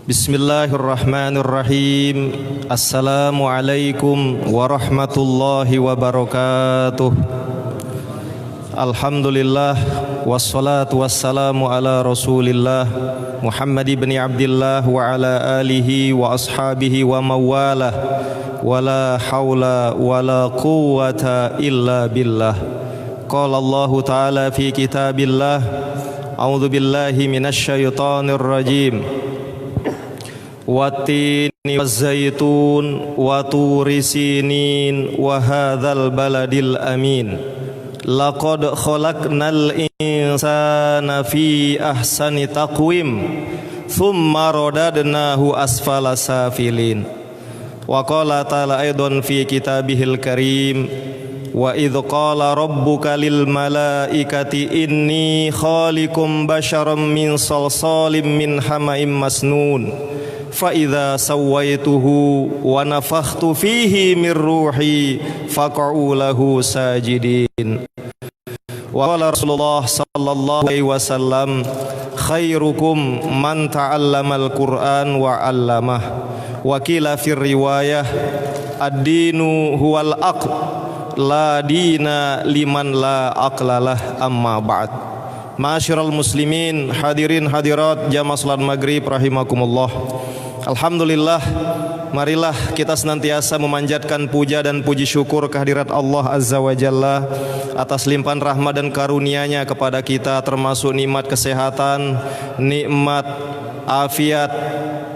Bismillahirrahmanirrahim. Assalamualaikum warahmatullahi wabarakatuh. Alhamdulillah wassalatu wassalamu ala Rasulillah Muhammad ibn Abdillah wa ala alihi wa ashabihi wa mawalah. Wala hawla wala quwwata illa billah. Qala Allah ta'ala fi kitabillah. A'udzu billahi minasy syaithanir rajim. Wattini wazzaitun wa turi sinin wa hadzal baladil amin. Laqad khalaqnal insana fi ahsani taqwim thumma radadnahu asfala safilin. Wa qala ta'ala aidan fi kitabihil karim. Wa idh qala rabbuka lil malaikati inni khaliqum basharam min salsalim min hama'im masnun. Fa idza sawaituhu wa nafakhtu fihi min ruhi faq'u lahu sajidin. Wa qala Rasulullah sallallahu alaihi wasallam khairukum man ta'allamal Qur'an wa 'allamah. Wa qila fir riwayah ad-dinu huwal aql la dina liman la aqlalah amma ba'd. Ma'asyiral muslimin, hadirin hadirat jamaah salat maghrib rahimakumullah. Alhamdulillah, marilah kita senantiasa memanjatkan puja dan puji syukur kehadirat Allah Azza wa Jalla atas limpahan rahmat dan karunia-Nya kepada kita, termasuk nikmat kesehatan, nikmat afiat,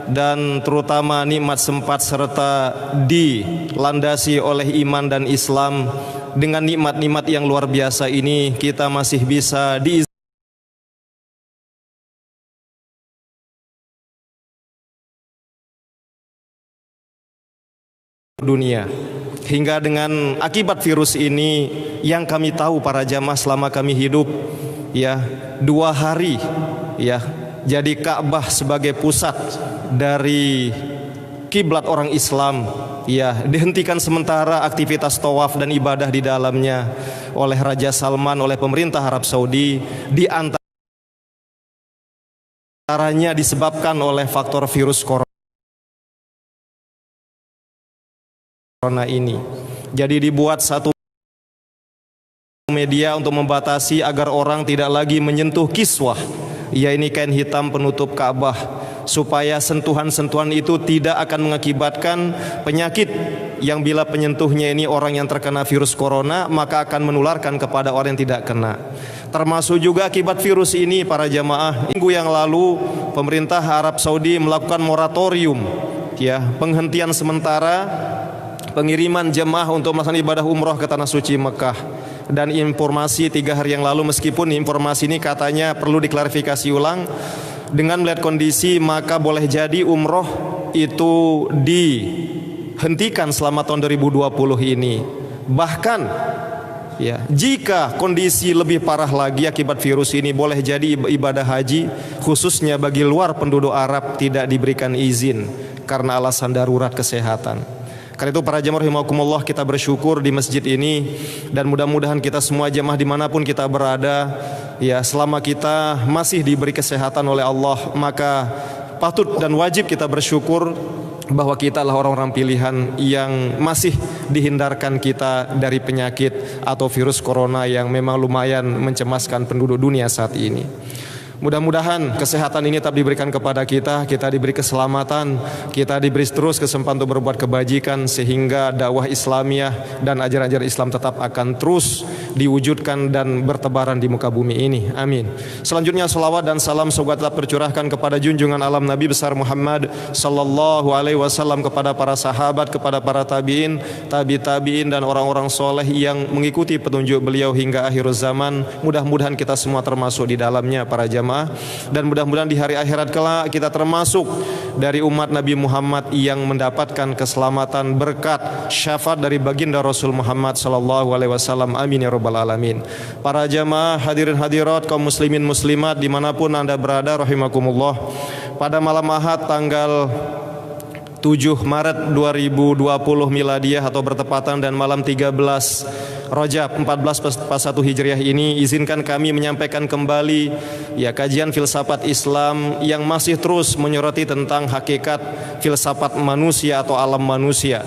dan terutama nikmat sempat serta dilandasi oleh iman dan Islam. Dengan nikmat-nikmat yang luar biasa ini kita masih bisa dunia. Hingga dengan akibat virus ini yang kami tahu para jamaah selama kami hidup, ya, 2 hari, ya, jadi Ka'bah sebagai pusat dari kiblat orang Islam, ya, dihentikan sementara aktivitas tawaf dan ibadah di dalamnya oleh Raja Salman, oleh pemerintah Arab Saudi, di antaranya disebabkan oleh faktor virus corona ini. Jadi dibuat satu media untuk membatasi agar orang tidak lagi menyentuh kiswah, ya, ini kain hitam penutup Ka'bah, supaya sentuhan-sentuhan itu tidak akan mengakibatkan penyakit yang bila penyentuhnya ini orang yang terkena virus corona maka akan menularkan kepada orang yang tidak kena. Termasuk juga akibat virus ini para jamaah, minggu yang lalu pemerintah Arab Saudi melakukan moratorium, ya, penghentian sementara pengiriman jemaah untuk melaksanakan ibadah umroh ke tanah suci Mekah. Dan informasi 3 hari yang lalu, meskipun informasi ini katanya perlu diklarifikasi ulang, dengan melihat kondisi maka boleh jadi umroh itu dihentikan selama tahun 2020 ini. Bahkan, ya, jika kondisi lebih parah lagi akibat virus ini, boleh jadi ibadah haji khususnya bagi luar penduduk Arab tidak diberikan izin karena alasan darurat kesehatan. Karena itu para jemaah rahimakumullah, kita bersyukur di masjid ini, dan mudah-mudahan kita semua jemaah dimanapun kita berada, ya, selama kita masih diberi kesehatan oleh Allah, maka patut dan wajib kita bersyukur bahwa kita adalah orang-orang pilihan yang masih dihindarkan kita dari penyakit atau virus corona yang memang lumayan mencemaskan penduduk dunia saat ini. Mudah-mudahan kesehatan ini tetap diberikan kepada kita, kita diberi keselamatan, kita diberi terus kesempatan untuk berbuat kebajikan, sehingga dakwah Islamiyah dan ajaran-ajaran Islam tetap akan terus diwujudkan dan bertebaran di muka bumi ini. Amin. Selanjutnya salawat dan salam semoga tetap tercurahkan kepada junjungan alam Nabi besar Muhammad sallallahu alaihi wasallam, kepada para sahabat, kepada para tabi'in, tabi'in dan orang-orang soleh yang mengikuti petunjuk beliau hingga akhir zaman. Mudah-mudahan kita semua termasuk di dalamnya para jamaah. Dan mudah-mudahan di hari akhirat kelak kita termasuk dari umat Nabi Muhammad yang mendapatkan keselamatan berkat syafaat dari baginda Rasul Muhammad sallallahu alaihi wasallam. Amin ya rabbal alamin. Para jamaah hadirin hadirat, kaum muslimin muslimat dimanapun Anda berada rahimakumullah, pada malam Ahad tanggal 7 Maret 2020 Miladiyah atau bertepatan dan malam 13 Rajab 1441 Hijriah ini, izinkan kami menyampaikan kembali kajian filsafat Islam yang masih terus menyoroti tentang hakikat filsafat manusia atau alam manusia.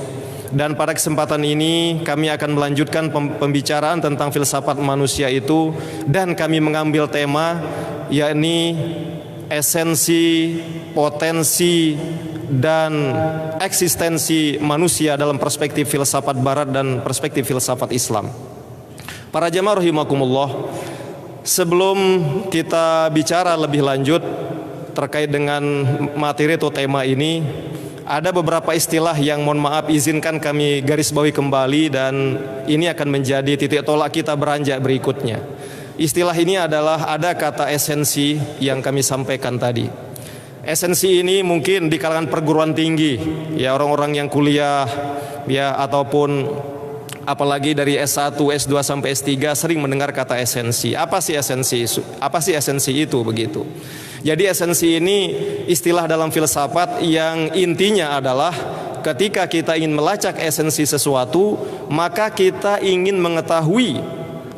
Dan pada kesempatan ini kami akan melanjutkan pembicaraan tentang filsafat manusia itu, dan kami mengambil tema yakni esensi, potensi, dan eksistensi manusia dalam perspektif filsafat barat dan perspektif filsafat Islam. Para jamaah rahimakumullah, sebelum kita bicara lebih lanjut terkait dengan materi atau tema ini, ada beberapa istilah yang mohon maaf izinkan kami garis bawahi kembali, dan ini akan menjadi titik tolak kita beranjak berikutnya. Istilah ini adalah ada kata esensi yang kami sampaikan tadi. Esensi ini mungkin di kalangan perguruan tinggi, orang-orang yang kuliah, ataupun apalagi dari S1, S2 sampai S3 sering mendengar kata esensi. Apa sih esensi? Apa sih esensi itu begitu? Jadi esensi ini istilah dalam filsafat yang intinya adalah ketika kita ingin melacak esensi sesuatu, maka kita ingin mengetahui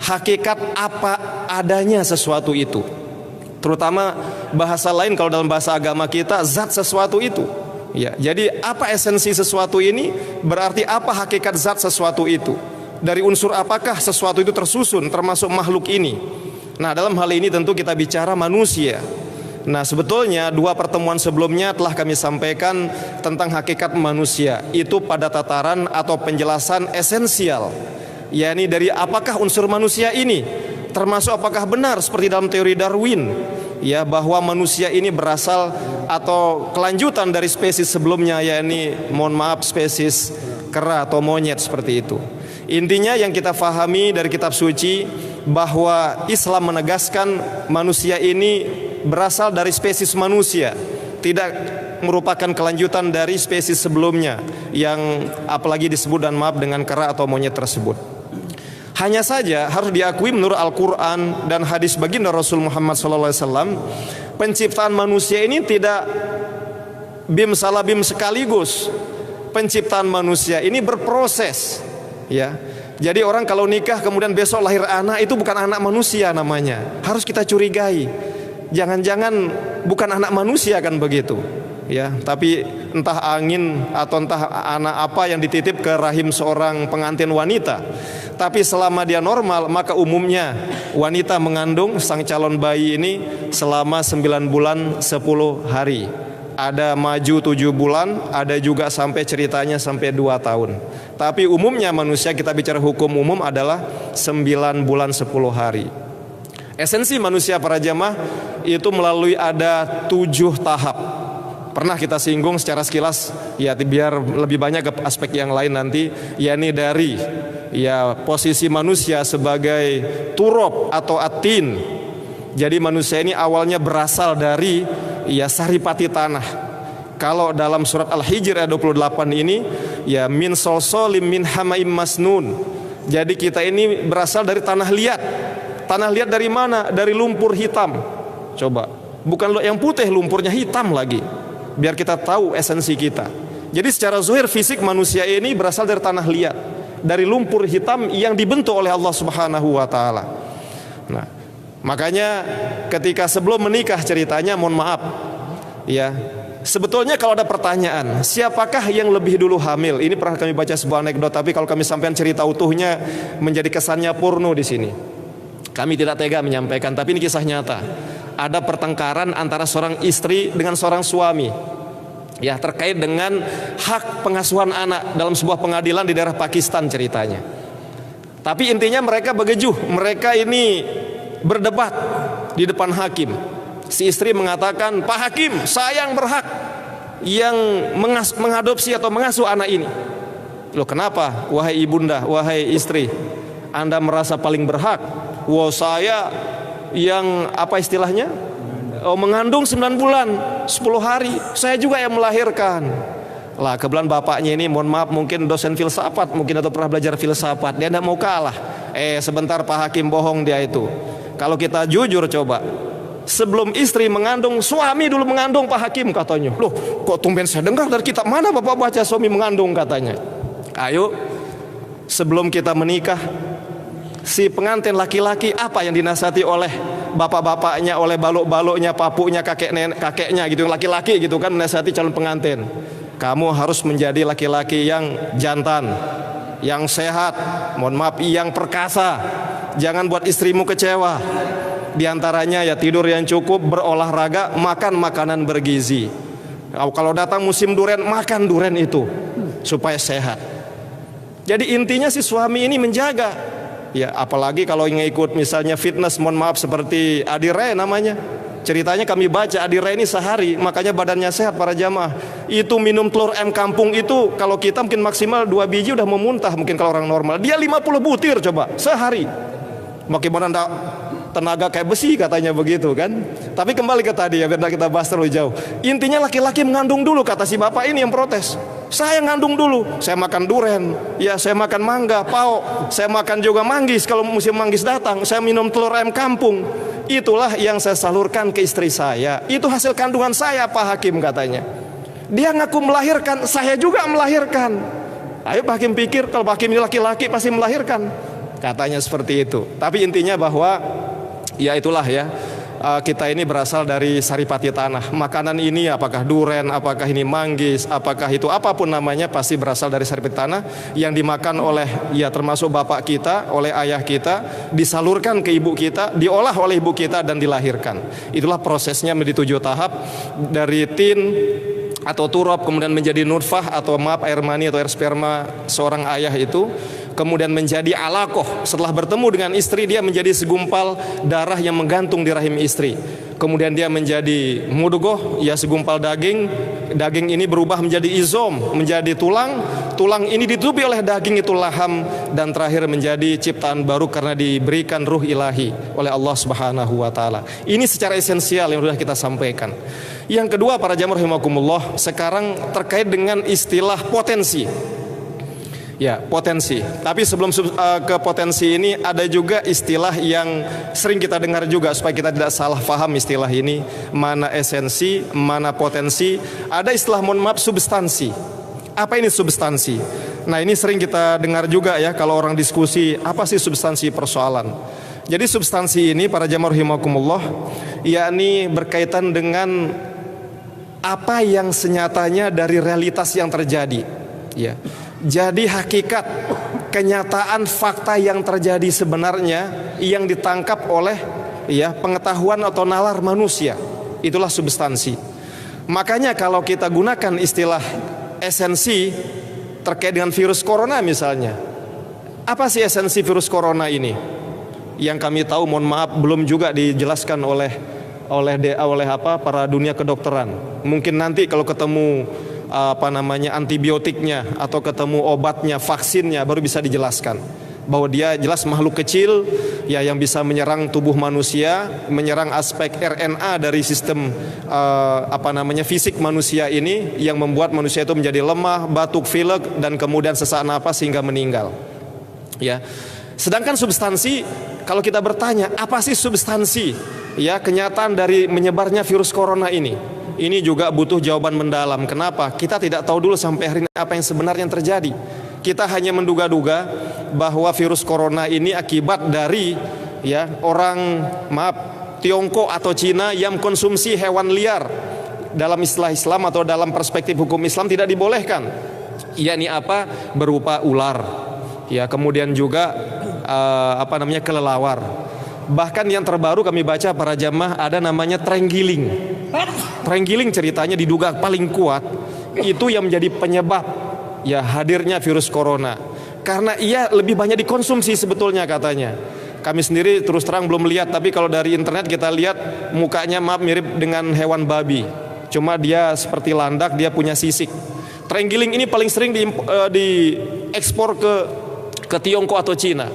hakikat apa adanya sesuatu itu. Terutama bahasa lain kalau dalam bahasa agama kita, zat sesuatu itu. Jadi apa esensi sesuatu ini? Berarti apa hakikat zat sesuatu itu? Dari unsur apakah sesuatu itu tersusun, termasuk makhluk ini? Nah, dalam hal ini tentu kita bicara manusia. Nah, sebetulnya 2 pertemuan sebelumnya telah kami sampaikan tentang hakikat manusia itu pada tataran atau penjelasan esensial, yakni dari apakah unsur manusia ini, termasuk apakah benar seperti dalam teori Darwin, bahwa manusia ini berasal atau kelanjutan dari spesies sebelumnya, yakni mohon maaf spesies kera atau monyet seperti itu. Intinya yang kita fahami dari kitab suci bahwa Islam menegaskan manusia ini berasal dari spesies manusia, tidak merupakan kelanjutan dari spesies sebelumnya yang apalagi disebut dan maaf dengan kera atau monyet tersebut. Hanya saja harus diakui menurut Al-Quran dan hadis baginda Rasul Muhammad SAW, penciptaan manusia ini tidak bim salah bim sekaligus. Penciptaan manusia ini berproses. Jadi orang kalau nikah kemudian besok lahir anak, itu bukan anak manusia namanya. Harus kita curigai. Jangan-jangan bukan anak manusia kan begitu. Tapi entah angin atau entah anak apa yang dititip ke rahim seorang pengantin wanita. Tapi selama dia normal, maka umumnya wanita mengandung sang calon bayi ini selama 9 bulan 10 hari. Ada maju 7 bulan, ada juga sampai ceritanya sampai 2 tahun. Tapi umumnya manusia, kita bicara hukum umum, adalah 9 bulan 10 hari. Esensi manusia para jamaah itu melalui ada 7 tahap. Pernah kita singgung secara sekilas, biar lebih banyak ke aspek yang lain nanti, yakni dari posisi manusia sebagai turab atau atin. Jadi manusia ini awalnya berasal dari saripati tanah. Kalau dalam surat Al-Hijr ayat 28 ini, min solsolim min hamaim masnun. Jadi kita ini berasal dari tanah liat. Tanah liat dari mana? Dari lumpur hitam. Coba, bukan yang putih, lumpurnya hitam lagi. Biar kita tahu esensi kita. Jadi secara zahir fisik manusia ini berasal dari tanah liat, dari lumpur hitam yang dibentuk oleh Allah Subhanahu wa taala. Nah, makanya ketika sebelum menikah ceritanya, mohon maaf, sebetulnya kalau ada pertanyaan, siapakah yang lebih dulu hamil? Ini pernah kami baca sebuah anekdot, tapi kalau kami sampaikan cerita utuhnya menjadi kesannya porno di sini. Kami tidak tega menyampaikan, tapi ini kisah nyata. Ada pertengkaran antara seorang istri dengan seorang suami, terkait dengan hak pengasuhan anak dalam sebuah pengadilan di daerah Pakistan ceritanya. Tapi intinya mereka begejuh, mereka ini berdebat di depan hakim. Si istri mengatakan, "Pak Hakim, saya yang berhak yang mengadopsi atau mengasuh anak ini." Loh, kenapa wahai ibunda, wahai istri, Anda merasa paling berhak? Wah, saya yang apa istilahnya? Mengandung 9 bulan 10 hari, saya juga yang melahirkan. Lah, kebetulan bapaknya ini mohon maaf mungkin dosen filsafat mungkin atau pernah belajar filsafat, dia tidak mau kalah. Sebentar Pak Hakim, bohong dia itu. Kalau kita jujur coba, Sebelum istri mengandung, suami dulu mengandung Pak Hakim katanya. Loh, kok tumben saya dengar dari kitab mana Bapak baca suami mengandung katanya. Ayo, sebelum kita menikah, si pengantin laki-laki apa yang dinasihati oleh bapak-bapaknya, oleh balok-baloknya, papunya, kakeknya gitu, laki-laki gitu kan menasihati calon pengantin. Kamu harus menjadi laki-laki yang jantan, yang sehat, mohon maaf, yang perkasa. Jangan buat istrimu kecewa. Di antaranya ya tidur yang cukup, berolahraga, makan makanan bergizi. Kalau datang musim durian, makan durian itu supaya sehat. Jadi intinya si suami ini menjaga. Ya apalagi kalau ingin ikut misalnya fitness, mohon maaf, seperti Adi Ray namanya. Ceritanya kami baca Adi Ray ini sehari, makanya badannya sehat para jamaah. Itu minum telur M kampung itu, kalau kita mungkin maksimal 2 biji udah mau muntah mungkin kalau orang normal. Dia 50 butir coba sehari. Bagaimana enggak tenaga kayak besi katanya begitu kan. Tapi kembali ke tadi ya, biar kita bahas terlalu jauh. Intinya laki-laki mengandung dulu, kata si bapak ini yang protes. Saya ngandung dulu, saya makan duren, ya saya makan mangga, pao, saya makan juga manggis kalau musim manggis datang, saya minum telur ayam kampung. Itulah yang saya salurkan ke istri saya. Itu hasil kandungan saya Pak Hakim katanya. Dia ngaku melahirkan, saya juga melahirkan. Ayo Pak Hakim pikir kalau Pak Hakim ini laki-laki pasti melahirkan. Katanya seperti itu. Tapi intinya bahwa ya itulah ya, kita ini berasal dari saripati tanah. Makanan ini apakah duren, apakah ini manggis, apakah itu apapun namanya, pasti berasal dari saripati tanah yang dimakan oleh ya termasuk bapak kita, oleh ayah kita, disalurkan ke ibu kita, diolah oleh ibu kita dan dilahirkan. Itulah prosesnya menjadi 7 tahap, dari tin atau turab kemudian menjadi nutfah atau maaf air mani atau air sperma seorang ayah itu, kemudian menjadi alaqah. Setelah bertemu dengan istri, dia menjadi segumpal darah yang menggantung di rahim istri. Kemudian dia menjadi mudghah, ya segumpal daging. Daging ini berubah menjadi izom, menjadi tulang. Tulang ini ditutupi oleh daging, itu laham. Dan terakhir menjadi ciptaan baru karena diberikan ruh ilahi oleh Allah Subhanahu wa taala. Ini secara esensial yang sudah kita sampaikan. Yang kedua para jamaah rahimakumullah, sekarang terkait dengan istilah potensi. Ya, potensi. Tapi sebelum ke potensi ini, ada juga istilah yang sering kita dengar juga supaya kita tidak salah paham istilah ini. Mana esensi, mana potensi. Ada istilah mohon maaf substansi. Apa ini substansi? Nah ini sering kita dengar juga ya kalau orang diskusi, apa sih substansi persoalan. Jadi substansi ini para jamaah rahimakumullah, yakni berkaitan dengan apa yang senyatanya dari realitas yang terjadi. Ya. Jadi hakikat, kenyataan, fakta yang terjadi sebenarnya yang ditangkap oleh ya pengetahuan atau nalar manusia. Itulah substansi. Makanya kalau kita gunakan istilah esensi terkait dengan virus corona misalnya, apa sih esensi virus corona ini? Yang kami tahu, mohon maaf, belum juga dijelaskan oleh para dunia kedokteran. Mungkin nanti kalau ketemu antibiotiknya atau ketemu obatnya, vaksinnya, baru bisa dijelaskan bahwa dia jelas makhluk kecil ya yang bisa menyerang tubuh manusia, menyerang aspek RNA dari sistem fisik manusia ini yang membuat manusia itu menjadi lemah, batuk, pilek, dan kemudian sesak napas hingga meninggal. Ya. Sedangkan substansi, kalau kita bertanya apa sih substansi ya kenyataan dari menyebarnya virus corona ini? Ini juga butuh jawaban mendalam. Kenapa? Kita tidak tahu dulu sampai hari ini apa yang sebenarnya terjadi. Kita hanya menduga-duga bahwa virus corona ini akibat dari ya orang Tiongkok atau Cina yang konsumsi hewan liar. Dalam istilah Islam atau dalam perspektif hukum Islam tidak dibolehkan. Yakni apa? Berupa ular. Ya, kemudian juga kelelawar. Bahkan yang terbaru kami baca para jamaah ada namanya terenggiling. Terenggiling ceritanya diduga paling kuat itu yang menjadi penyebab ya hadirnya virus corona. Karena ia lebih banyak dikonsumsi sebetulnya katanya. Kami sendiri terus terang belum melihat, tapi kalau dari internet kita lihat mukanya mirip dengan hewan babi. Cuma dia seperti landak, dia punya sisik. Terenggiling ini paling sering diekspor ke Tiongkok atau Cina.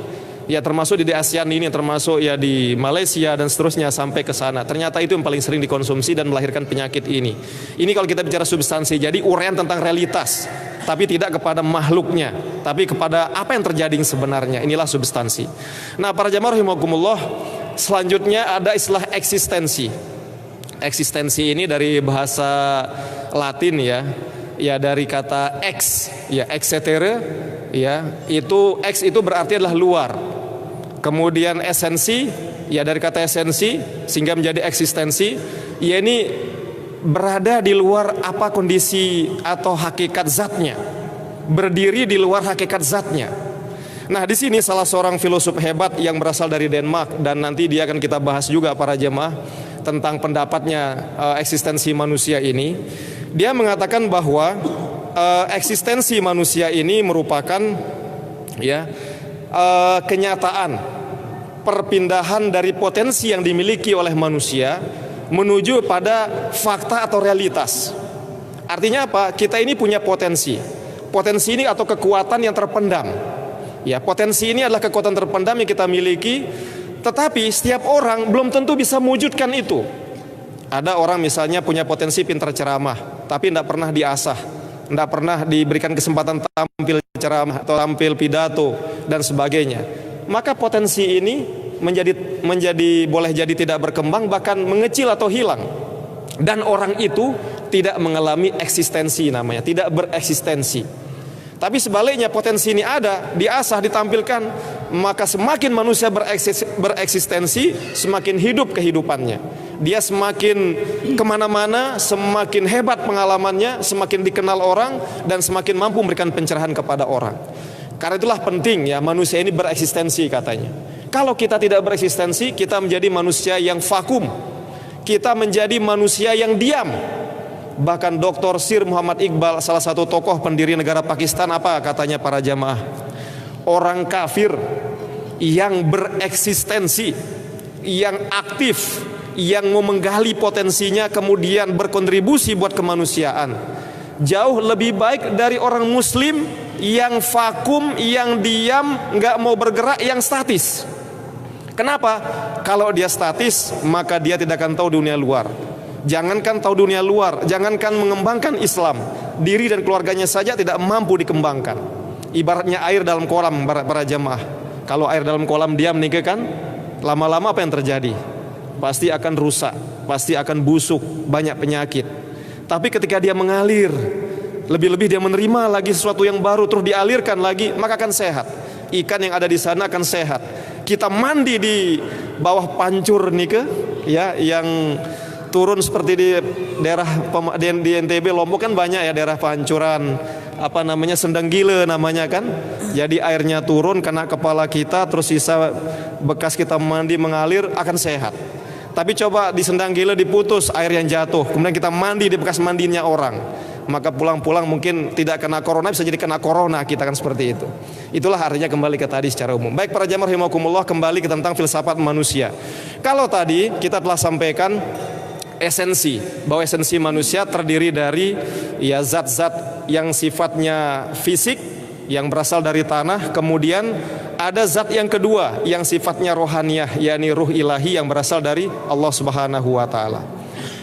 Ya termasuk di ASEAN ini, termasuk ya di Malaysia dan seterusnya sampai ke sana. Ternyata itu yang paling sering dikonsumsi dan melahirkan penyakit ini. Ini kalau kita bicara substansi, jadi uraian tentang realitas, tapi tidak kepada makhluknya, tapi kepada apa yang terjadi sebenarnya. Inilah substansi. Nah para jamaah rahimakumullah, Selanjutnya ada istilah eksistensi. Eksistensi ini dari bahasa Latin ya. Ya dari kata ex, ya exetere, ya itu ex itu berarti adalah luar. Kemudian esensi, ya dari kata esensi sehingga menjadi eksistensi, ya ini berada di luar apa kondisi atau hakikat zatnya, berdiri di luar hakikat zatnya. Nah di sini salah seorang filosof hebat yang berasal dari Denmark, dan nanti dia akan kita bahas juga para jemaah tentang pendapatnya eksistensi manusia ini. Dia mengatakan bahwa eksistensi manusia ini merupakan ya kenyataan perpindahan dari potensi yang dimiliki oleh manusia menuju pada fakta atau realitas. Artinya apa? Kita ini punya potensi. Potensi ini atau kekuatan yang terpendam. Ya, potensi ini adalah kekuatan terpendam yang kita miliki, tetapi setiap orang belum tentu bisa mewujudkan itu. Ada orang misalnya punya potensi pintar ceramah, tapi tidak pernah diasah, tidak pernah diberikan kesempatan tampil ceramah atau tampil pidato dan sebagainya. Maka potensi ini menjadi boleh jadi tidak berkembang, bahkan mengecil atau hilang. Dan orang itu tidak mengalami eksistensi, namanya tidak bereksistensi. Tapi sebaliknya potensi ini ada, diasah, ditampilkan, maka semakin manusia bereksistensi, semakin hidup kehidupannya. Dia semakin kemana-mana, semakin hebat pengalamannya, semakin dikenal orang, dan semakin mampu memberikan pencerahan kepada orang. Karena itulah penting ya manusia ini bereksistensi katanya. Kalau kita tidak bereksistensi, kita menjadi manusia yang vakum. Kita menjadi manusia yang diam. Bahkan Dr. Sir Muhammad Iqbal, salah satu tokoh pendiri negara Pakistan, apa katanya para jamaah? Orang kafir yang bereksistensi, yang aktif, yang mau menggali potensinya kemudian berkontribusi buat kemanusiaan, jauh lebih baik dari orang muslim yang vakum, yang diam, nggak mau bergerak, yang statis. Kenapa? Kalau dia statis, maka dia tidak akan tahu dunia luar. Jangankan tahu dunia luar, jangankan mengembangkan Islam, diri dan keluarganya saja tidak mampu dikembangkan. Ibaratnya air dalam kolam para jamaah. Kalau air dalam kolam diam nih kan, lama-lama apa yang terjadi? Pasti akan rusak, pasti akan busuk, banyak penyakit. Tapi ketika dia mengalir, lebih-lebih dia menerima lagi sesuatu yang baru, terus dialirkan lagi, maka akan sehat. Ikan yang ada di sana akan sehat. Kita mandi di bawah pancur nih ke, ya yang turun seperti di daerah di NTB, Lombok kan banyak ya daerah pancuran, apa namanya, Sendang Gile namanya kan. Jadi airnya turun kena kepala kita, terus sisa bekas kita mandi mengalir, akan sehat. Tapi coba di Sendang Gile diputus air yang jatuh, kemudian kita mandi di bekas mandinya orang, maka pulang-pulang mungkin tidak kena corona, bisa jadi kena corona kita, kan seperti itu. Itulah artinya kembali ke tadi secara umum. Baik para jamaah rahimakumullah, kembali ke tentang filsafat manusia. Kalau tadi kita telah sampaikan esensi, bahwa esensi manusia terdiri dari ya zat-zat yang sifatnya fisik yang berasal dari tanah, kemudian ada zat yang kedua yang sifatnya rohaniyah, yakni ruh ilahi yang berasal dari Allah Subhanahu wa taala.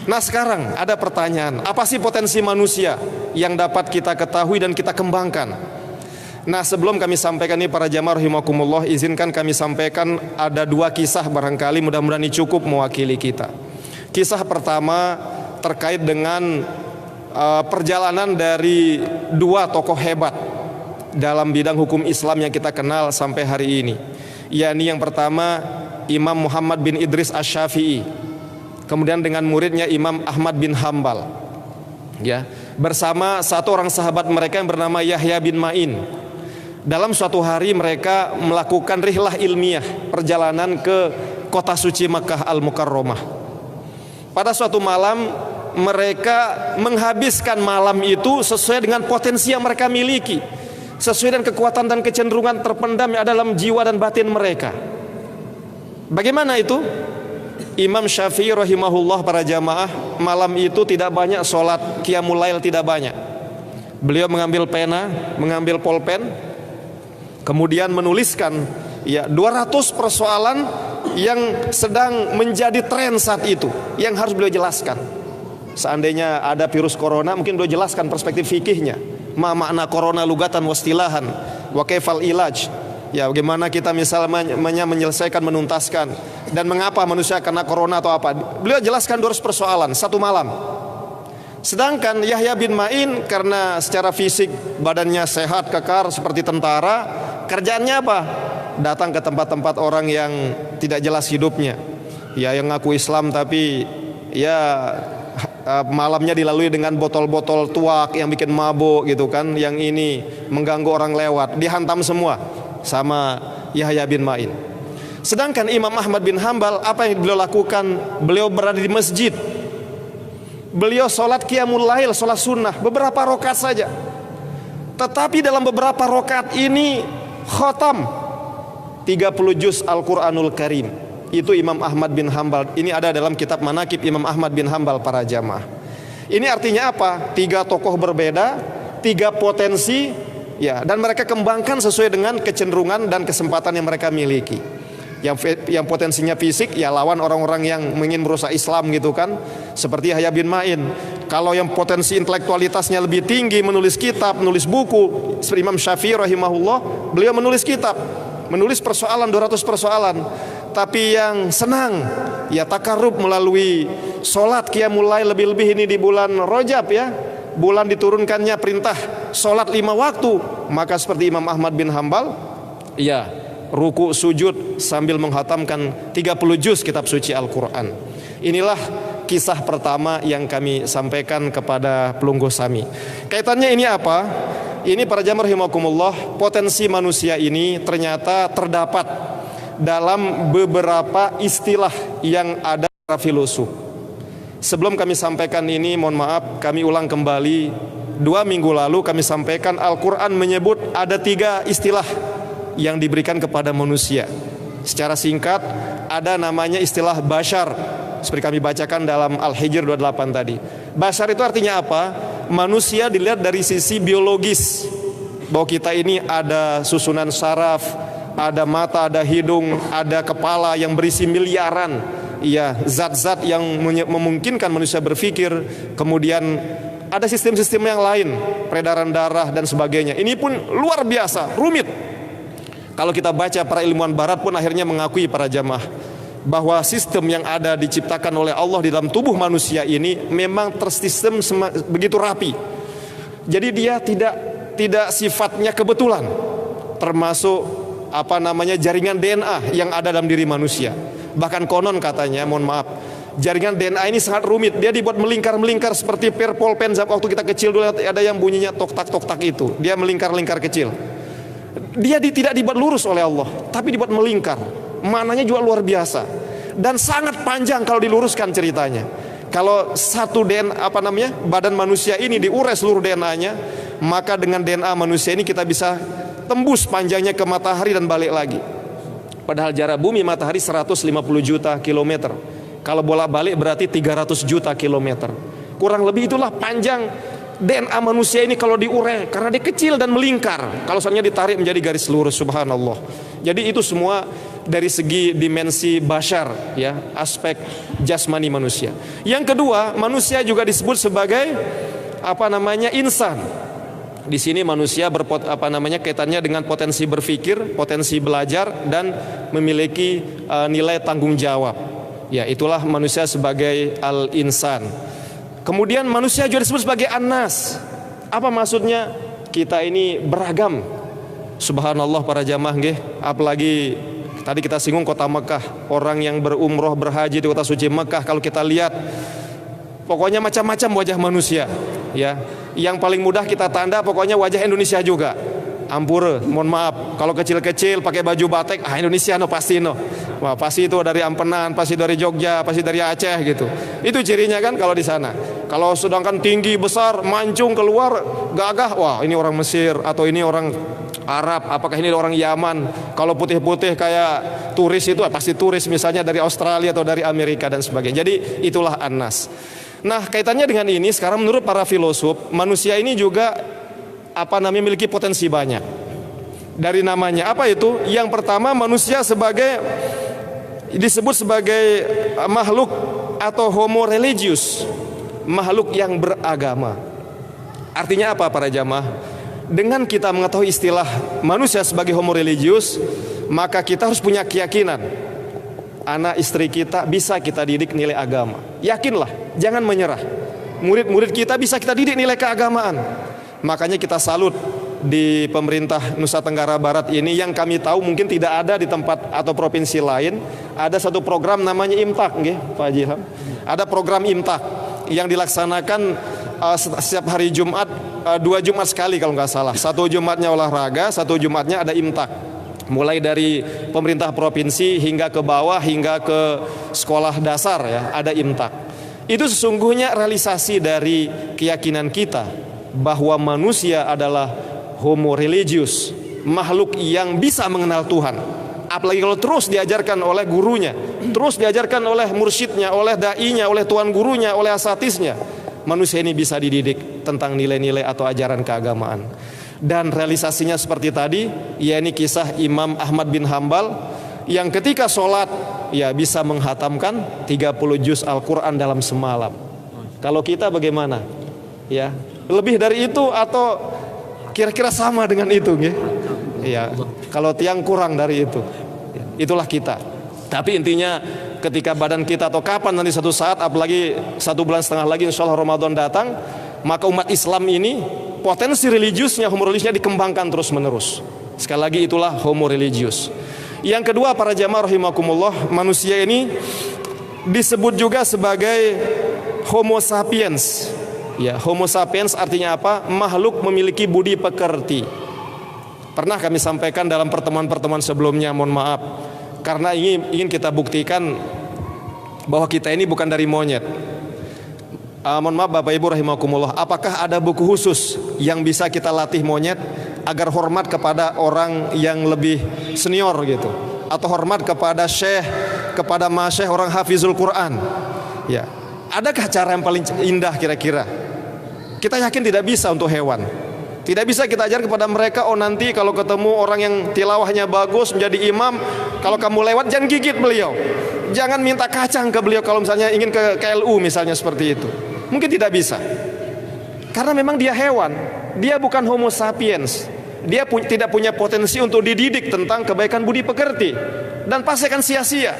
Nah, sekarang ada pertanyaan, apa sih potensi manusia yang dapat kita ketahui dan kita kembangkan? Nah, sebelum kami sampaikan ini para jamaah rahimakumullah, izinkan kami sampaikan ada dua kisah, barangkali mudah-mudahan ini cukup mewakili kita. Kisah pertama terkait dengan perjalanan dari dua tokoh hebat dalam bidang hukum Islam yang kita kenal sampai hari ini. Yakni yang pertama Imam Muhammad bin Idris Asy-Syafi'i, kemudian dengan muridnya Imam Ahmad bin Hambal, ya, bersama satu orang sahabat mereka yang bernama Yahya bin Ma'in. Dalam suatu hari mereka melakukan rihlah ilmiah, perjalanan ke kota suci Makkah Al-Mukarramah. Pada suatu malam mereka menghabiskan malam itu sesuai dengan potensi yang mereka miliki, sesuai dengan kekuatan dan kecenderungan terpendam yang ada dalam jiwa dan batin mereka. Bagaimana itu? Imam Syafi'i rahimahullah para jamaah malam itu tidak banyak sholat qiyamul lail, tidak banyak. Beliau mengambil pena, mengambil pulpen, kemudian menuliskan ya 200 persoalan yang sedang menjadi tren saat itu, yang harus beliau jelaskan. Seandainya ada virus corona, mungkin beliau jelaskan perspektif fikihnya, ma makna corona lugatan wastilahan, wa kaifal ilaj, ya bagaimana kita misalnya menyelesaikan, menuntaskan. dan mengapa manusia kena corona atau apa. Beliau jelaskan 200 persoalan satu malam. Sedangkan Yahya bin Ma'in karena secara fisik badannya sehat, kekar seperti tentara, kerjaannya apa? Datang ke tempat-tempat orang yang tidak jelas hidupnya. Ya, yang ngaku Islam tapi ya malamnya dilalui dengan botol-botol tuak yang bikin mabuk gitu kan, yang ini mengganggu orang lewat, dihantam semua sama Yahya bin Ma'in. Sedangkan Imam Ahmad bin Hambal, apa yang beliau lakukan? Beliau berada di masjid, beliau sholat qiyamul lail, sholat sunnah beberapa rakaat saja. Tetapi dalam beberapa rakaat ini khatam 30 juz Al-Quranul Karim. Itu Imam Ahmad bin Hambal. Ini ada dalam kitab Manaqib Imam Ahmad bin Hambal para jamaah. Ini artinya apa? 3 tokoh berbeda, 3 potensi, ya, dan mereka kembangkan sesuai dengan kecenderungan dan kesempatan yang mereka miliki. Yang potensinya fisik, ya lawan orang-orang yang ingin merusak Islam gitu kan, seperti Yahya bin Ma'in. Kalau yang potensi intelektualitasnya lebih tinggi, menulis kitab, menulis buku, seperti Imam Syafi'i rahimahullah, beliau menulis kitab, menulis persoalan 200 persoalan. Tapi yang senang, ya takarrub melalui sholat qiyamul lail, lebih-lebih ini di bulan Rajab ya, bulan diturunkannya perintah sholat 5 waktu. Maka seperti Imam Ahmad bin Hambal, ya ruku sujud sambil menghatamkan 30 juz kitab suci Al-Quran. Inilah kisah pertama yang kami sampaikan kepada pelungguh Sami. Kaitannya ini apa? Ini para jamaah rahimakumullah, potensi manusia ini ternyata terdapat dalam beberapa istilah yang ada pada filosof. Sebelum kami sampaikan ini, mohon maaf, kami ulang kembali. 2 minggu lalu kami sampaikan Al-Quran menyebut ada 3 istilah yang diberikan kepada manusia. Secara singkat, ada namanya istilah bashar, seperti kami bacakan dalam Al-Hijr 28 tadi. Bashar itu artinya apa? Manusia dilihat dari sisi biologis, bahwa kita ini ada susunan saraf, ada mata, ada hidung, ada kepala yang berisi miliaran, ya, zat-zat yang memungkinkan manusia berpikir. Kemudian ada sistem-sistem yang lain, peredaran darah dan sebagainya. Ini pun luar biasa, rumit. Kalau kita baca, para ilmuwan barat pun akhirnya mengakui para jamaah bahwa sistem yang ada diciptakan oleh Allah di dalam tubuh manusia ini memang tersistem begitu rapi. Jadi dia tidak sifatnya kebetulan, termasuk jaringan DNA yang ada dalam diri manusia. Bahkan konon katanya, mohon maaf, jaringan DNA ini sangat rumit. Dia dibuat melingkar-melingkar seperti pulpen waktu kita kecil dulu, ada yang bunyinya tok-tak itu. Dia melingkar-lingkar kecil. Dia tidak dibuat lurus oleh Allah, tapi dibuat melingkar. Maknanya juga luar biasa dan sangat panjang kalau diluruskan ceritanya. Kalau satu badan manusia ini diurai seluruh DNA-nya, maka dengan DNA manusia ini kita bisa tembus panjangnya ke matahari dan balik lagi. Padahal jarak bumi matahari 150 juta kilometer. Kalau bolak-balik berarti 300 juta kilometer. Kurang lebih itulah panjang DNA manusia ini kalau diurai, karena dia kecil dan melingkar. Kalau soalnya ditarik menjadi garis lurus, subhanallah. Jadi itu semua dari segi dimensi bashar, ya, aspek jasmani manusia. Yang kedua, manusia juga disebut sebagai insan. Di sini manusia kaitannya dengan potensi berpikir, potensi belajar, dan memiliki nilai tanggung jawab. Ya, itulah manusia sebagai al-insan. Kemudian manusia juga disebut sebagai an-nas. Apa maksudnya? Kita ini beragam. Subhanallah para jamaah nggih. Apalagi tadi kita singgung kota Mekah, orang yang berumroh berhaji di kota suci Mekah, kalau kita lihat pokoknya macam-macam wajah manusia, ya. Yang paling mudah kita tanda pokoknya wajah Indonesia juga. Ampura, mohon maaf, kalau kecil-kecil pakai baju batik, Indonesia pasti Wah, pasti itu dari Ampenan, pasti dari Jogja, pasti dari Aceh gitu. Itu cirinya kan kalau di sana. Kalau sedangkan tinggi, besar, mancung keluar, gagah, wah ini orang Mesir atau ini orang Arab, apakah ini orang Yaman. Kalau putih-putih kayak turis itu pasti turis misalnya dari Australia atau dari Amerika dan sebagainya. Jadi itulah An-Nas. Nah, kaitannya dengan ini, sekarang menurut para filosof, manusia ini juga memiliki potensi banyak. Dari namanya apa itu? Yang pertama, manusia disebut sebagai makhluk atau homo religius, makhluk yang beragama. Artinya apa para jamaah? Dengan kita mengetahui istilah manusia sebagai homo religius, maka kita harus punya keyakinan anak istri kita bisa kita didik nilai agama. Yakinlah, jangan menyerah. Murid-murid kita bisa kita didik nilai keagamaan. Makanya kita salut di pemerintah Nusa Tenggara Barat ini, yang kami tahu mungkin tidak ada di tempat atau provinsi lain. Ada satu program namanya IMTAK, nggih, Pak Haji Ilham. Ada program IMTAK yang dilaksanakan setiap hari Jumat, 2 Jumat sekali kalau nggak salah. Satu Jumatnya olahraga, satu Jumatnya ada IMTAK. Mulai dari pemerintah provinsi hingga ke bawah, hingga ke sekolah dasar ya, ada IMTAK. Itu sesungguhnya realisasi dari keyakinan kita bahwa manusia adalah homo religius, makhluk yang bisa mengenal Tuhan. Apalagi kalau terus diajarkan oleh gurunya, terus diajarkan oleh mursyidnya, oleh da'inya, oleh tuan gurunya, oleh asatisnya. Manusia ini bisa dididik tentang nilai-nilai atau ajaran keagamaan. Dan realisasinya seperti tadi, yakni kisah Imam Ahmad bin Hambal yang ketika sholat ya bisa menghatamkan 30 juz Al-Quran dalam semalam. Kalau kita bagaimana? Ya, lebih dari itu atau kira-kira sama dengan itu, nggih? Ya, kalau tiang kurang dari itu. Itulah kita. Tapi intinya ketika badan kita atau kapan nanti satu saat, apalagi 1,5 bulan lagi insya Allah Ramadan datang, maka umat Islam ini potensi religiusnya, homo religiusnya dikembangkan terus menerus. Sekali lagi itulah homo religius. Yang kedua, para jamaah rahimakumullah, manusia ini disebut juga sebagai homo sapiens. Ya, homo sapiens artinya apa? Makhluk memiliki budi pekerti. Pernah kami sampaikan dalam pertemuan-pertemuan sebelumnya, mohon maaf, karena ingin kita buktikan bahwa kita ini bukan dari monyet. Mohon maaf Bapak Ibu rahimakumullah, apakah ada buku khusus yang bisa kita latih monyet agar hormat kepada orang yang lebih senior gitu, atau hormat kepada syekh, kepada masyayikh, orang hafizul Quran? Ya, adakah cara yang paling indah kira-kira? Kita yakin tidak bisa untuk hewan. Tidak bisa kita ajar kepada mereka, oh nanti kalau ketemu orang yang tilawahnya bagus menjadi imam, kalau kamu lewat jangan gigit beliau, jangan minta kacang ke beliau kalau misalnya ingin ke KLU misalnya, seperti itu. Mungkin tidak bisa, karena memang dia hewan, dia bukan homo sapiens. Dia tidak punya potensi untuk dididik tentang kebaikan budi pekerti, dan pasti akan sia-sia.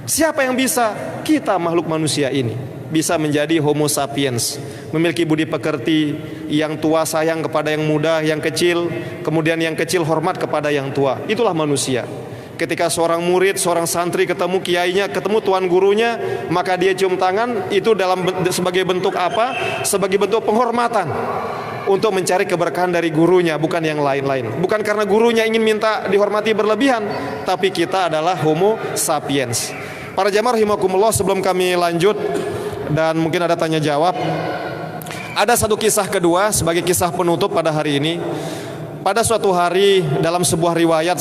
Siapa yang bisa? Kita makhluk manusia ini bisa menjadi homo sapiens, memiliki budi pekerti, yang tua sayang kepada yang muda, yang kecil, kemudian yang kecil hormat kepada yang tua. Itulah manusia. Ketika seorang murid, seorang santri ketemu kiainya, ketemu tuan gurunya, maka dia cium tangan, itu sebagai bentuk apa? Sebagai bentuk penghormatan untuk mencari keberkahan dari gurunya, bukan yang lain-lain. Bukan karena gurunya ingin minta dihormati berlebihan, tapi kita adalah homo sapiens. Para jamaah rahimakumullah, sebelum kami lanjut dan mungkin ada tanya jawab, ada satu kisah kedua sebagai kisah penutup pada hari ini. Pada suatu hari dalam sebuah riwayat,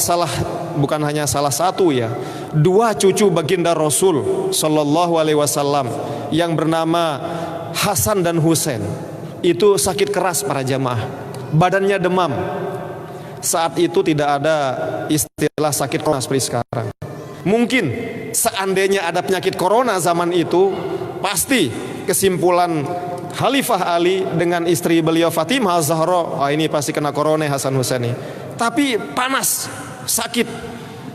bukan hanya salah satu ya, 2 cucu baginda Rasul Sallallahu Alaihi Wasallam yang bernama Hasan dan Husain itu sakit keras para jamaah, badannya demam. Saat itu tidak ada istilah sakit corona seperti sekarang. Mungkin seandainya ada penyakit corona zaman itu, pasti kesimpulan Khalifah Ali dengan istri beliau Fatimah Az-Zahra, ini pasti kena corona Hasan Husain ini. Tapi panas, sakit,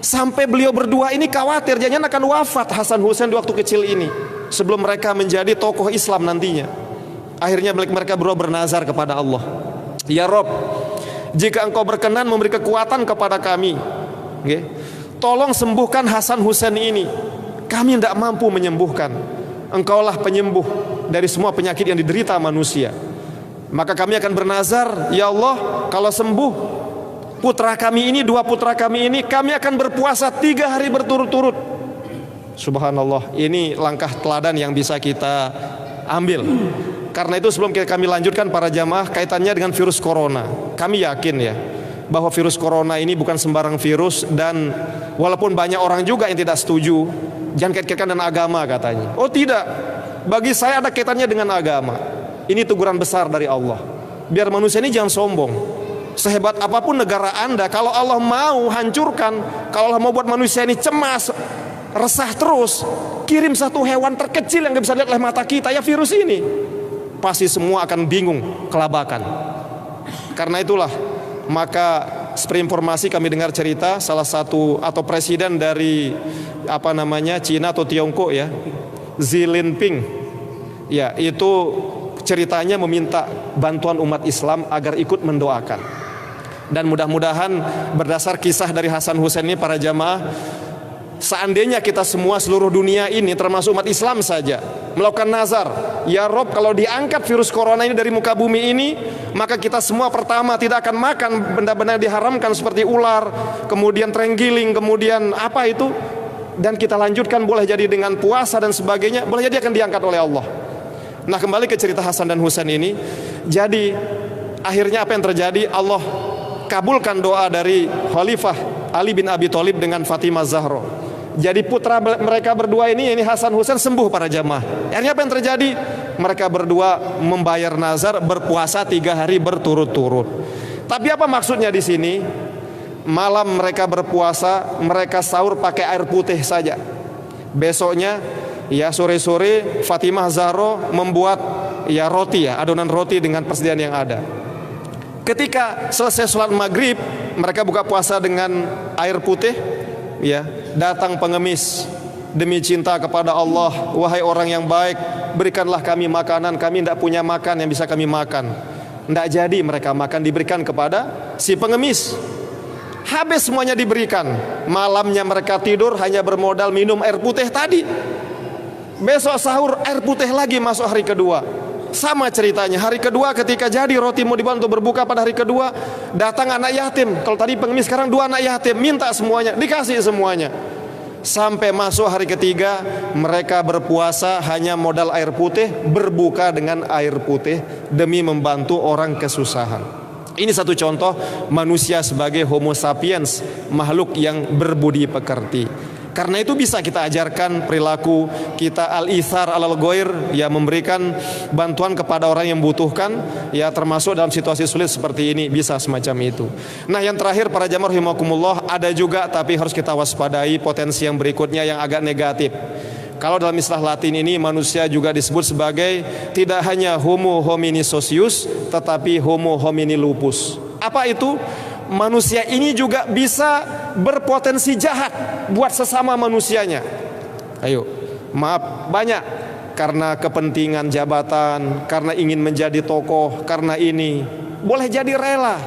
sampai beliau berdua ini khawatir jangan akan wafat Hasan Husain di waktu kecil ini, sebelum mereka menjadi tokoh Islam nantinya. Akhirnya mereka berdua bernazar kepada Allah, ya Rob, jika engkau berkenan memberi kekuatan kepada kami, tolong sembuhkan Hasan Husain ini. Kami tidak mampu menyembuhkan, engkaulah penyembuh dari semua penyakit yang diderita manusia. Maka kami akan bernazar, ya Allah, kalau sembuh putra kami ini, 2 putra kami ini, kami akan berpuasa 3 hari berturut-turut. Subhanallah, ini langkah teladan yang bisa kita ambil. Karena itu sebelum kami lanjutkan para jamaah, kaitannya dengan virus corona, kami yakin ya bahwa virus corona ini bukan sembarang virus. Dan walaupun banyak orang juga yang tidak setuju, jangan kait-kaitkan dengan agama katanya. Oh tidak, bagi saya ada kaitannya dengan agama. Ini teguran besar dari Allah. Biar manusia ini jangan sombong. Sehebat apapun negara Anda, kalau Allah mau hancurkan, kalau Allah mau buat manusia ini cemas, resah terus, kirim satu hewan terkecil yang gak bisa lihat oleh mata kita, ya virus ini, pasti semua akan bingung, kelabakan. Karena itulah maka seperti informasi kami dengar cerita salah satu atau presiden dari Cina atau Tiongkok ya, Xi Jinping. Ya, itu ceritanya meminta bantuan umat Islam agar ikut mendoakan. Dan mudah-mudahan berdasar kisah dari Hasan Hussein ini para jamaah, seandainya kita semua seluruh dunia ini termasuk umat Islam saja melakukan nazar, ya Rob, kalau diangkat virus corona ini dari muka bumi ini, maka kita semua pertama tidak akan makan benda-benda diharamkan seperti ular, kemudian terenggiling, kemudian apa itu, dan kita lanjutkan boleh jadi dengan puasa dan sebagainya, boleh jadi akan diangkat oleh Allah. Nah, kembali ke cerita Hasan dan Husain ini. Jadi akhirnya apa yang terjadi? Allah kabulkan doa dari Khalifah Ali bin Abi Thalib dengan Fatimah Zahra. Jadi putra mereka berdua ini Hasan Husain sembuh para jamaah. Akhirnya apa yang terjadi? Mereka berdua membayar nazar berpuasa 3 hari berturut-turut. Tapi apa maksudnya di sini? Malam mereka berpuasa, mereka sahur pakai air putih saja. Besoknya ya sore-sore Fatimah Zahra membuat ya roti, ya adonan roti dengan persediaan yang ada. Ketika selesai sholat maghrib, mereka buka puasa dengan air putih. Ya, datang pengemis, demi cinta kepada Allah, wahai orang yang baik, berikanlah kami makanan, kami tidak punya makan yang bisa kami makan. Tidak jadi mereka makan, diberikan kepada si pengemis. Habis semuanya diberikan. Malamnya mereka tidur hanya bermodal minum air putih tadi. Besok sahur air putih lagi masuk hari kedua. Sama ceritanya, hari kedua ketika jadi roti mau dibawa untuk berbuka pada hari kedua, datang anak yatim. Kalau tadi pengemis, sekarang 2 anak yatim, minta semuanya, dikasih semuanya. Sampai masuk hari ketiga, mereka berpuasa hanya modal air putih, berbuka dengan air putih demi membantu orang kesusahan. Ini satu contoh manusia sebagai Homo sapiens, makhluk yang berbudi pekerti. Karena itu bisa kita ajarkan perilaku kita al-ithar alal ghair, ya memberikan bantuan kepada orang yang membutuhkan, ya termasuk dalam situasi sulit seperti ini bisa semacam itu. Nah, yang terakhir para jamaah rahimakumullah, ada juga tapi harus kita waspadai potensi yang berikutnya yang agak negatif. Kalau dalam istilah Latin ini manusia juga disebut sebagai tidak hanya Homo homini socius tetapi Homo homini lupus. Apa itu? Manusia ini juga bisa berpotensi jahat buat sesama manusianya. Ayo, maaf, banyak karena kepentingan jabatan, karena ingin menjadi tokoh, karena ini boleh jadi rela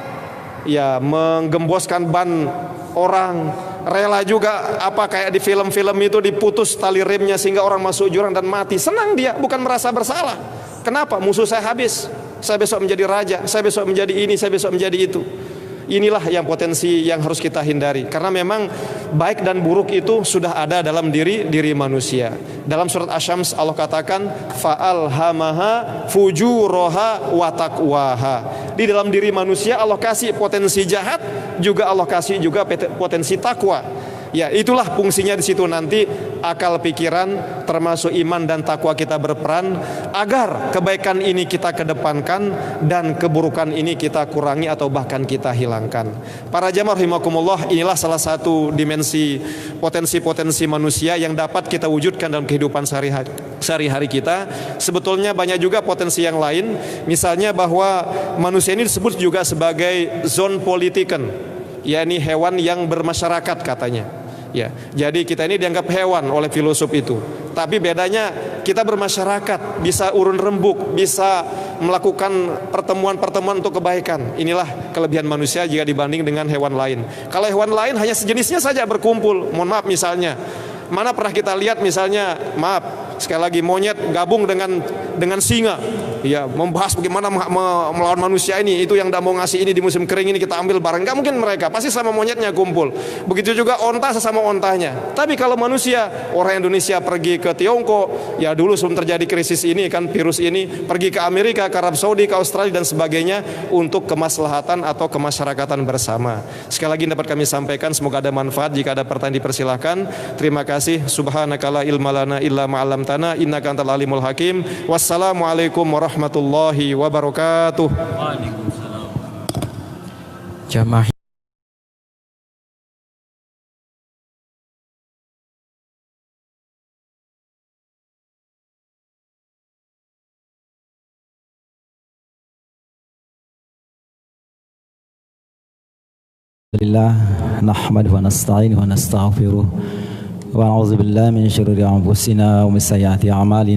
ya menggemboskan ban orang, rela juga apa kayak di film-film itu diputus tali remnya sehingga orang masuk jurang dan mati. Senang dia, bukan merasa bersalah. Kenapa? Musuh saya habis, saya besok menjadi raja, saya besok menjadi ini, saya besok menjadi itu. Inilah yang potensi yang harus kita hindari, karena memang baik dan buruk itu sudah ada dalam diri manusia. Dalam surat Asy-Syams Allah katakan fa'alhamaha fujuraha wa taqwaha. Di dalam diri manusia Allah kasih potensi jahat, juga Allah kasih juga potensi takwa. Ya, itulah fungsinya di situ nanti akal pikiran termasuk iman dan takwa kita berperan agar kebaikan ini kita kedepankan dan keburukan ini kita kurangi atau bahkan kita hilangkan. Para jamaah rahimakumullah, inilah salah satu dimensi potensi-potensi manusia yang dapat kita wujudkan dalam kehidupan sehari-hari kita. Sebetulnya banyak juga potensi yang lain, misalnya bahwa manusia ini disebut juga sebagai zon politiken, yakni hewan yang bermasyarakat katanya. Ya, jadi kita ini dianggap hewan oleh filosof itu. Tapi bedanya kita bermasyarakat, bisa urun rembuk, bisa melakukan pertemuan-pertemuan untuk kebaikan. Inilah kelebihan manusia jika dibanding dengan hewan lain. Kalau hewan lain hanya sejenisnya saja berkumpul. Mohon maaf, misalnya mana pernah kita lihat misalnya, maaf sekali lagi, monyet gabung dengan singa, ya membahas bagaimana melawan manusia ini, itu yang tidak mau ngasih ini di musim kering ini kita ambil barang. Gak mungkin mereka, pasti sama monyetnya kumpul. Begitu juga onta sesama ontanya. Tapi kalau manusia, orang Indonesia pergi ke Tiongkok, ya dulu sebelum terjadi krisis ini kan, virus ini, pergi ke Amerika, ke Arab Saudi, ke Australia dan sebagainya untuk kemaslahatan atau kemasyarakatan bersama. Sekali lagi dapat kami sampaikan, semoga ada manfaat. Jika ada pertanyaan dipersilahkan. Terima kasih. Subhanaka la ilma lana illa ma 'allamtana innaka antal alimul hakim. Wassalamualaikum warahmatullahi wabarakatuh. Waalaikumsalam. Jamaah Alhamdulillah nahmaduhu wa nasta'inuhu wa nastaghfiruh wa na'udzu billahi min syururi anfusina wa min sayyiati a'malina